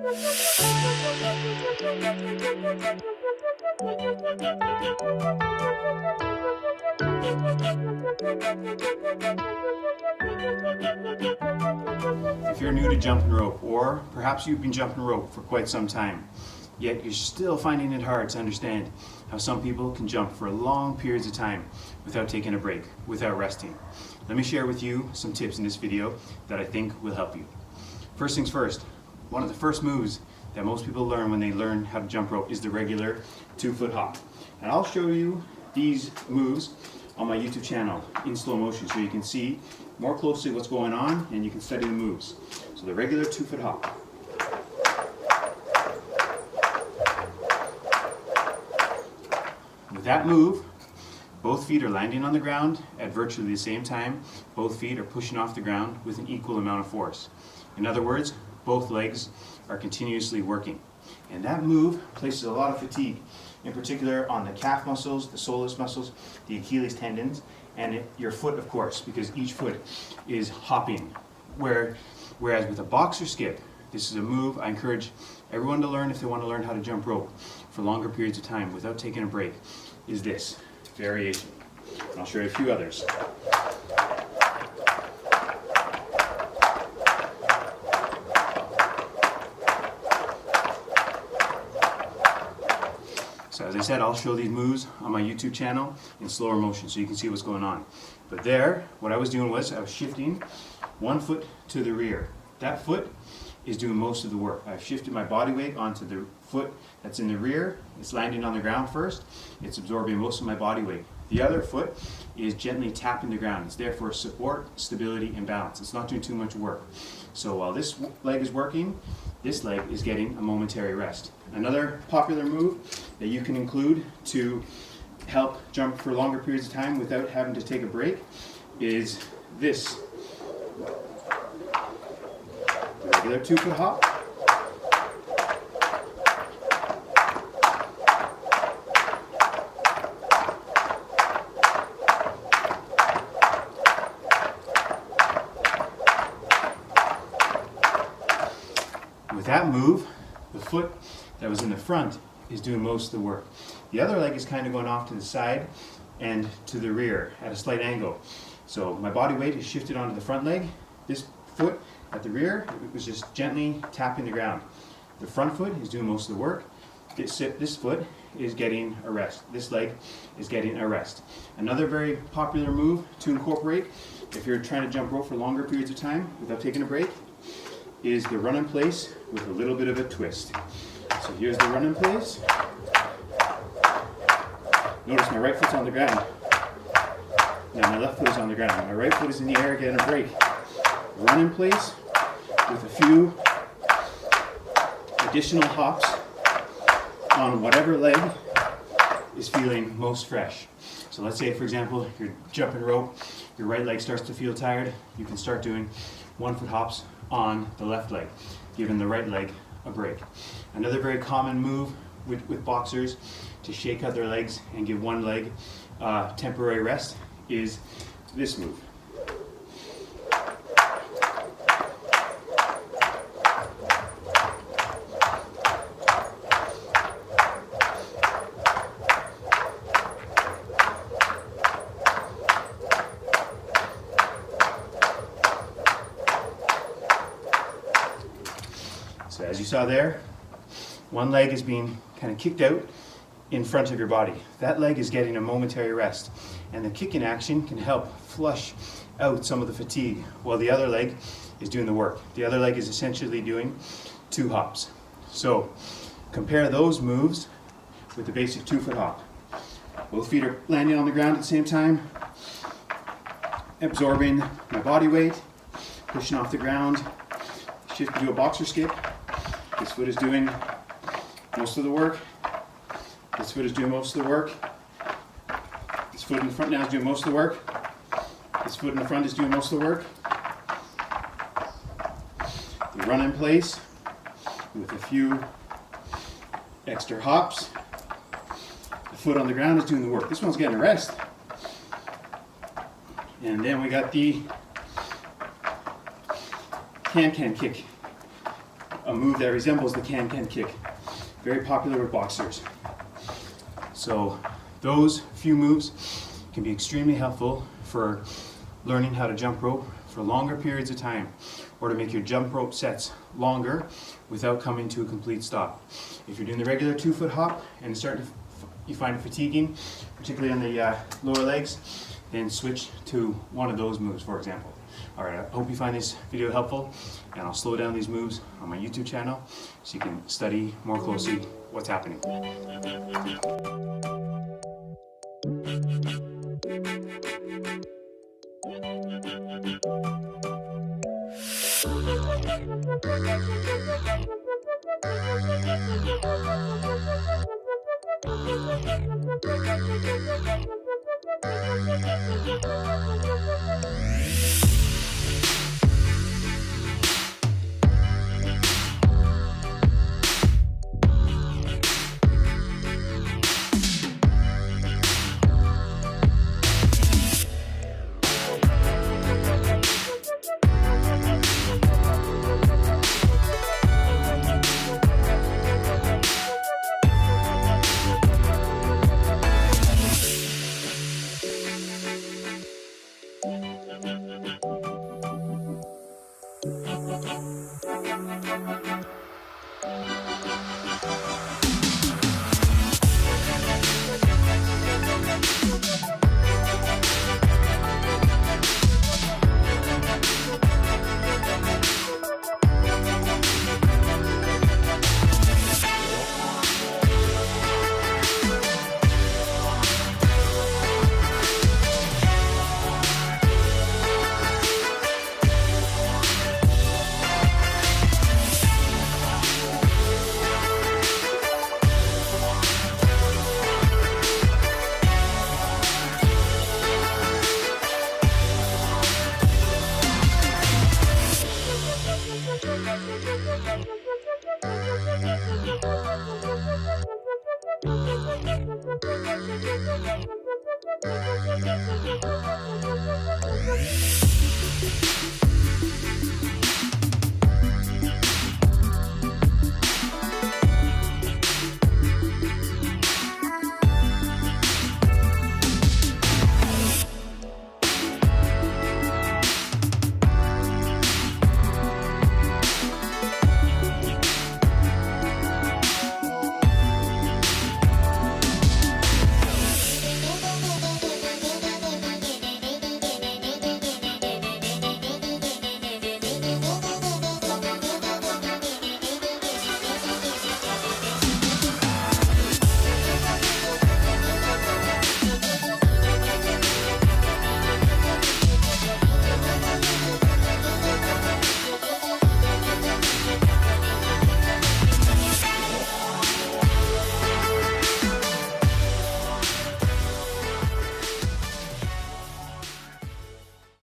If you're new to jumping rope, or perhaps you've been jumping rope for quite some time, yet you're still finding it hard to understand how some people can jump for long periods of time without taking a break, without resting, let me share with you some tips in this video that I think will help you. First things first, one of the first moves that most people learn when they learn how to jump rope is the regular 2-foot hop. And I'll show you these moves on my YouTube channel in slow motion so you can see more closely what's going on and you can study the moves. So the regular 2-foot hop. With that move, both feet are landing on the ground at virtually the same time. Both feet are pushing off the ground with an equal amount of force. In other words, both legs are continuously working. And that move places a lot of fatigue, in particular on the calf muscles, the soleus muscles, the Achilles tendons, and your foot, of course, because each foot is hopping. Whereas with a boxer skip, this is a move I encourage everyone to learn if they want to learn how to jump rope for longer periods of time without taking a break, is this variation. And I'll show you a few others. So as I said, I'll show these moves on my YouTube channel in slower motion so you can see what's going on. But there, what I was doing was I was shifting one foot to the rear. That foot is doing most of the work. I've shifted my body weight onto the foot that's in the rear. It's landing on the ground first. It's absorbing most of my body weight. The other foot is gently tapping the ground. It's there for support, stability, and balance. It's not doing too much work. So while this leg is working, this leg is getting a momentary rest. Another popular move that you can include to help jump for longer periods of time without having to take a break is this. The regular 2-foot hop. With that move, the foot that was in the front is doing most of the work. The other leg is kind of going off to the side and to the rear at a slight angle. So my body weight is shifted onto the front leg. This foot at the rear, it was just gently tapping the ground. The front foot is doing most of the work. This foot is getting a rest. This leg is getting a rest. Another very popular move to incorporate if you're trying to jump rope for longer periods of time without taking a break is the run in place with a little bit of a twist. So here's the run in place. Notice my right foot's on the ground. Now my left foot is on the ground. My right foot is in the air getting a break. Run in place with a few additional hops on whatever leg is feeling most fresh. So let's say, for example, you're jumping rope, your right leg starts to feel tired, you can start doing 1-foot hops on the left leg, giving the right leg a break. Another very common move with boxers to shake out their legs and give one leg temporary rest is this move. So as you saw there, one leg is being kind of kicked out in front of your body. That leg is getting a momentary rest, and the kicking action can help flush out some of the fatigue while the other leg is doing the work. The other leg is essentially doing 2 hops. So compare those moves with the basic 2-foot hop. Both feet are landing on the ground at the same time, absorbing my body weight, pushing off the ground, shift to do a boxer skip. This foot is doing most of the work. This foot is doing most of the work. This foot in the front now is doing most of the work. This foot in the front is doing most of the work. You run in place with a few extra hops. The foot on the ground is doing the work. This one's getting a rest. And then we got the can kick a move that resembles the can-can kick. Very popular with boxers. So those few moves can be extremely helpful for learning how to jump rope for longer periods of time, or to make your jump rope sets longer without coming to a complete stop. If you're doing the regular 2-foot hop and you find it fatiguing, particularly on the lower legs, then switch to one of those moves, for example. All right, I hope you find this video helpful, and I'll slow down these moves on my YouTube channel so you can study more closely what's happening. Thank you.